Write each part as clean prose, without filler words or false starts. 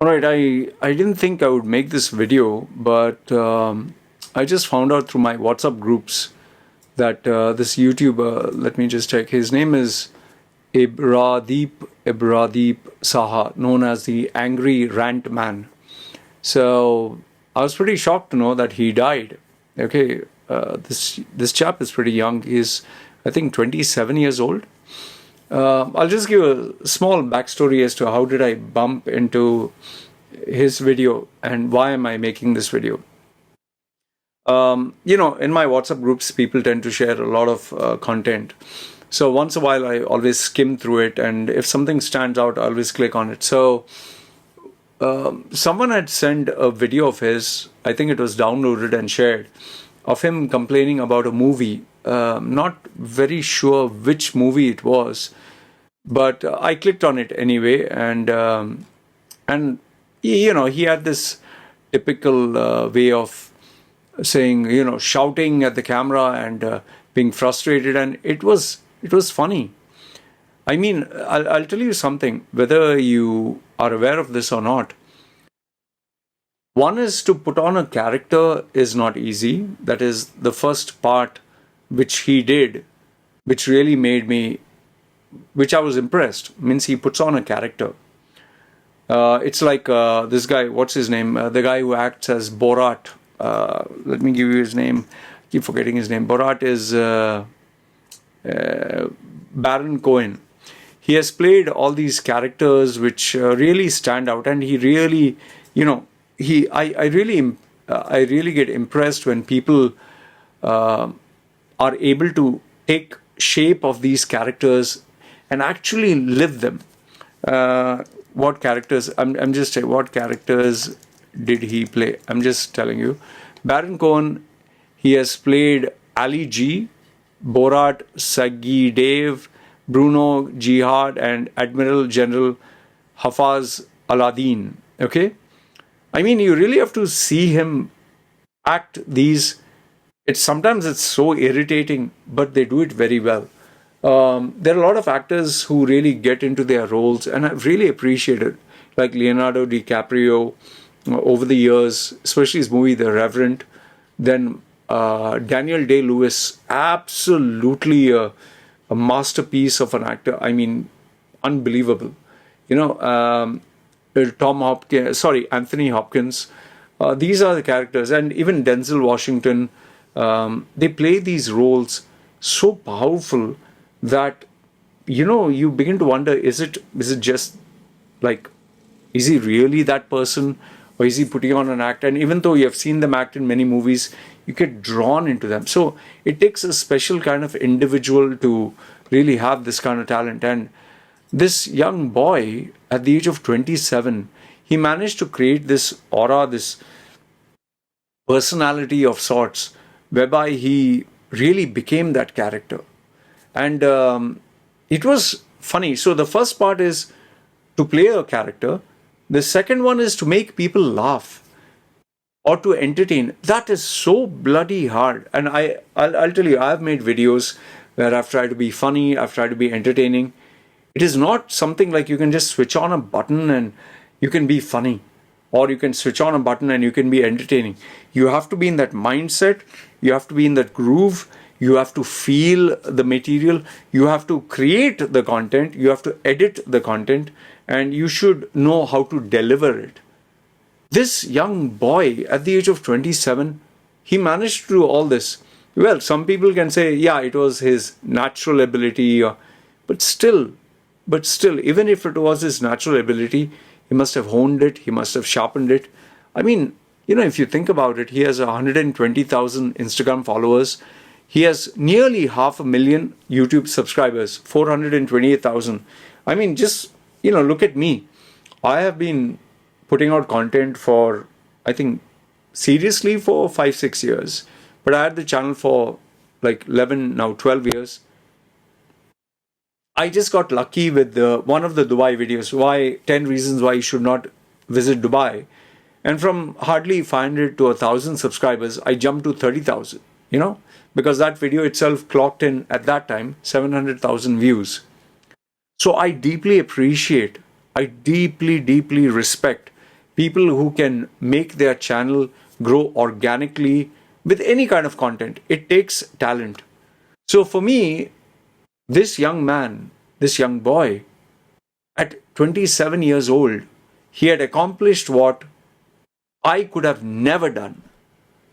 All right, I didn't think I would make this video, but I just found out through my WhatsApp groups that this YouTuber, let me just check, his name is Abhradeep Saha, known as the Angry Rantman. So I was pretty shocked to know that he died. Okay, this chap is pretty young. He's, I think, 27 years old. I'll just give a small backstory as to how did I bump into his video and why am I making this video. In my WhatsApp groups, people tend to share a lot of content. So once a while, I always skim through it, and if something stands out, I always click on it. So someone had sent a video of his, I think it was downloaded and shared, of him complaining about a movie. Not very sure which movie it was, but I clicked on it anyway, and he had this typical way of saying, shouting at the camera and being frustrated, and it was funny. I mean, I'll tell you something, whether you are aware of this or not. One is to put on a character is not easy. That is the first part which he did, which really made me, which I was impressed. Means he puts on a character. It's like this guy, what's his name? The guy who acts as Borat. Let me give you his name. I keep forgetting his name. Borat is Baron Cohen. He has played all these characters which really stand out, and he really, I really get impressed when people are able to take shape of these characters and actually live them. What characters? I'm just saying, what characters did he play? I'm just telling you. Baron Cohen, he has played Ali G, Borat, Saggi Dave, Bruno Jihad, and Admiral General Hafaz Aladdin. Okay? I mean, you really have to see him act these. Sometimes it's so irritating, but they do it very well. There are a lot of actors who really get into their roles, and I've really appreciated, like Leonardo DiCaprio over the years, especially his movie The Reverend. Then Daniel Day-Lewis, absolutely a masterpiece of an actor. I mean, unbelievable. Anthony Hopkins. These are the characters, and even Denzel Washington. They play these roles so powerful that you begin to wonder: is it just like, is he really that person, or is he putting on an act? And even though you have seen them act in many movies, you get drawn into them. So it takes a special kind of individual to really have this kind of talent. And this young boy, at the age of 27, he managed to create this aura, this personality of sorts, whereby he really became that character. And it was funny. So the first part is to play a character. The second one is to make people laugh or to entertain. That is so bloody hard. And I'll tell you, I've made videos where I've tried to be funny, I've tried to be entertaining. It is not something like you can just switch on a button and you can be funny, or you can switch on a button and you can be entertaining. You have to be in that mindset, you have to be in that groove, you have to feel the material, you have to create the content, you have to edit the content, and you should know how to deliver it. This young boy at the age of 27, he managed to do all this. Well, some people can say, yeah, it was his natural ability, but still, even if it was his natural ability, he must have honed it, he must have sharpened it. I mean, if you think about it, he has 120,000 Instagram followers. He has nearly 500,000 YouTube subscribers, 428,000. I mean, just, look at me. I have been putting out content for, I think, seriously for 5-6 years. But I had the channel for like 11, now 12 years. I just got lucky with one of the Dubai videos, 10 reasons why you should not visit Dubai. And from hardly 500 to 1,000 subscribers, I jumped to 30,000, because that video itself clocked in at that time 700,000 views. So I deeply appreciate, I deeply respect people who can make their channel grow organically with any kind of content. It takes talent. So for me, this young man, this young boy, at 27 years old, he had accomplished what I could have never done.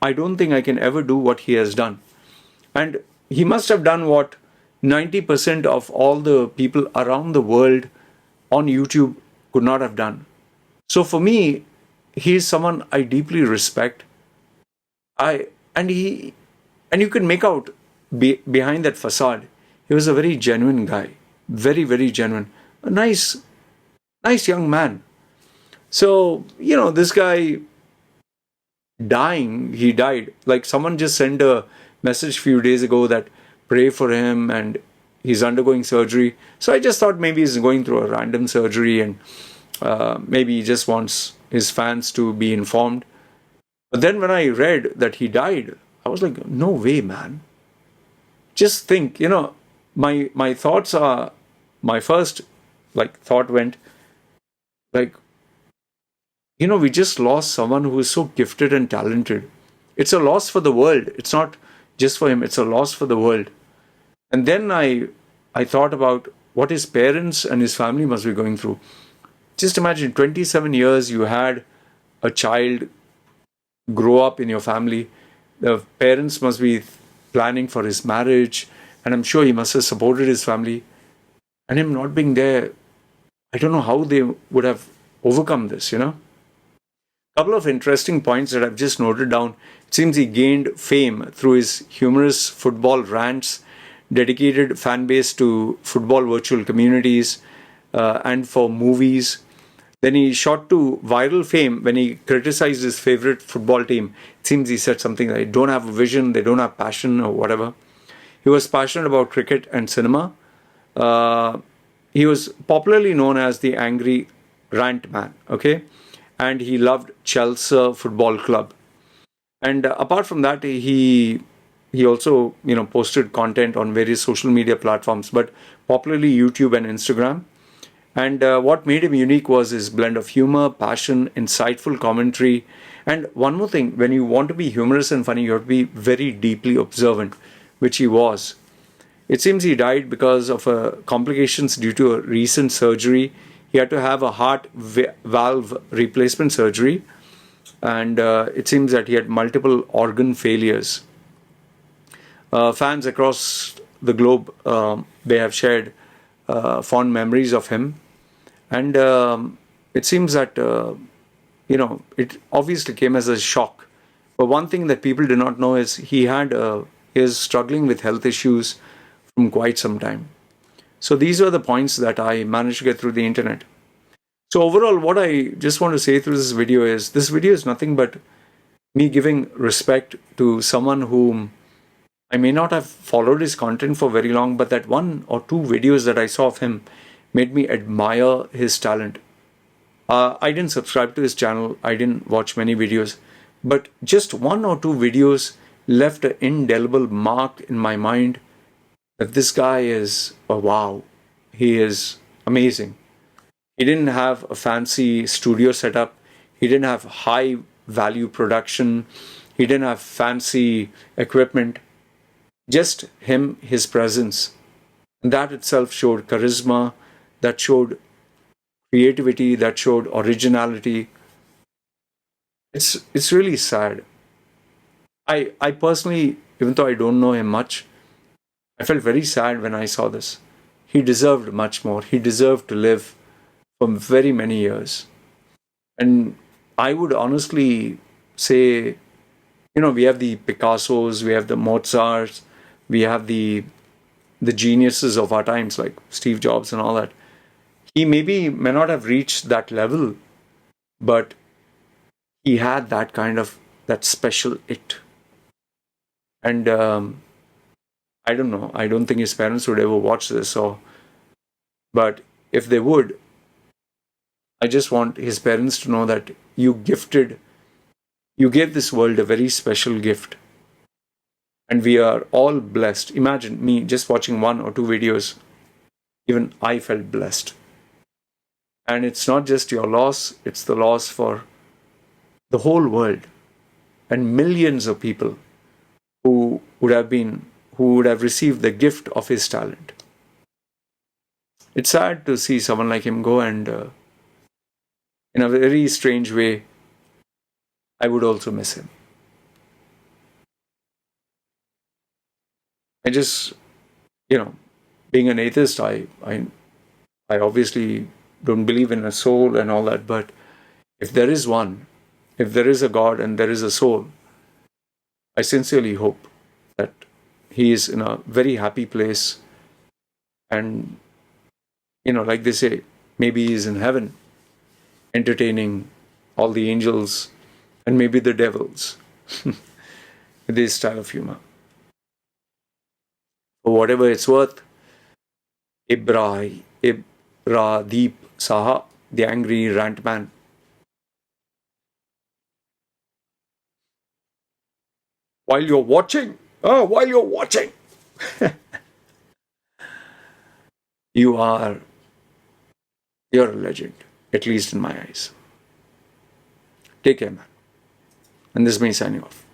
I don't think I can ever do what he has done. And he must have done what 90% of all the people around the world on YouTube could not have done. So for me, he is someone I deeply respect. I and he and you can make out behind that facade, he was a very genuine guy, very genuine, a nice young man. So this guy dying, he died. Like someone just sent a message a few days ago that pray for him and he's undergoing surgery. So I just thought maybe he's going through a random surgery and maybe he just wants his fans to be informed. But then when I read that he died, I was like, no way, man. Just think, my thoughts are, my first thought went like, we just lost someone who is so gifted and talented. It's a loss for the world. It's not just for him, it's a loss for the world. And then I thought about what his parents and his family must be going through. Just imagine 27 years you had a child grow up in your family. The parents must be planning for his marriage, and I'm sure he must have supported his family. And him not being there, I don't know how they would have overcome this. Couple of interesting points that I've just noted down. It seems he gained fame through his humorous football rants, dedicated fan base to football virtual communities, and for movies. Then he shot to viral fame when he criticized his favorite football team. It seems he said something like, they don't have a vision, they don't have passion, or whatever. He was passionate about cricket and cinema. He was popularly known as the Angry Rantman, okay? And he loved Chelsea Football Club. And apart from that, he also posted content on various social media platforms, but popularly YouTube and Instagram. And what made him unique was his blend of humor, passion, insightful commentary. And one more thing, when you want to be humorous and funny, you have to be very deeply observant, which he was. It seems he died because of complications due to a recent surgery. He had to have a heart valve replacement surgery, and it seems that he had multiple organ failures. Fans across the globe, they have shared fond memories of him, and it seems that it obviously came as a shock. But one thing that people did not know is he is struggling with health issues from quite some time. So these were the points that I managed to get through the internet. So overall, what I just want to say through this video is nothing but me giving respect to someone whom I may not have followed his content for very long, but that one or two videos that I saw of him made me admire his talent. I didn't subscribe to his channel, I didn't watch many videos, but just one or two videos left an indelible mark in my mind that this guy is wow, he is amazing. He didn't have a fancy studio setup, he didn't have high value production, he didn't have fancy equipment, just him, his presence. And that itself showed charisma, that showed creativity, that showed originality. It's really sad. I personally, even though I don't know him much, I felt very sad when I saw this. He deserved much more. He deserved to live for very many years. And I would honestly say, we have the Picassos, we have the Mozarts, we have the geniuses of our times like Steve Jobs and all that. He may not have reached that level, but he had that kind of that special it. And I don't know. I don't think his parents would ever watch this, but if they would, I just want his parents to know that you gave this world a very special gift. And we are all blessed. Imagine me just watching one or two videos. Even I felt blessed. And it's not just your loss, it's the loss for the whole world and millions of people who would have received the gift of his talent. It's sad to see someone like him go, and in a very strange way, I would also miss him. I just, you know, being an atheist, I obviously don't believe in a soul and all that, but if there is one, if there is a God and there is a soul, I sincerely hope that he is in a very happy place, and, like they say, maybe he is in heaven entertaining all the angels and maybe the devils with this style of humor. For whatever it's worth, Abhradeep Saha, the Angry Rantman, while you're watching, you are, you're a legend, at least in my eyes. Take care, man. And this is me signing off.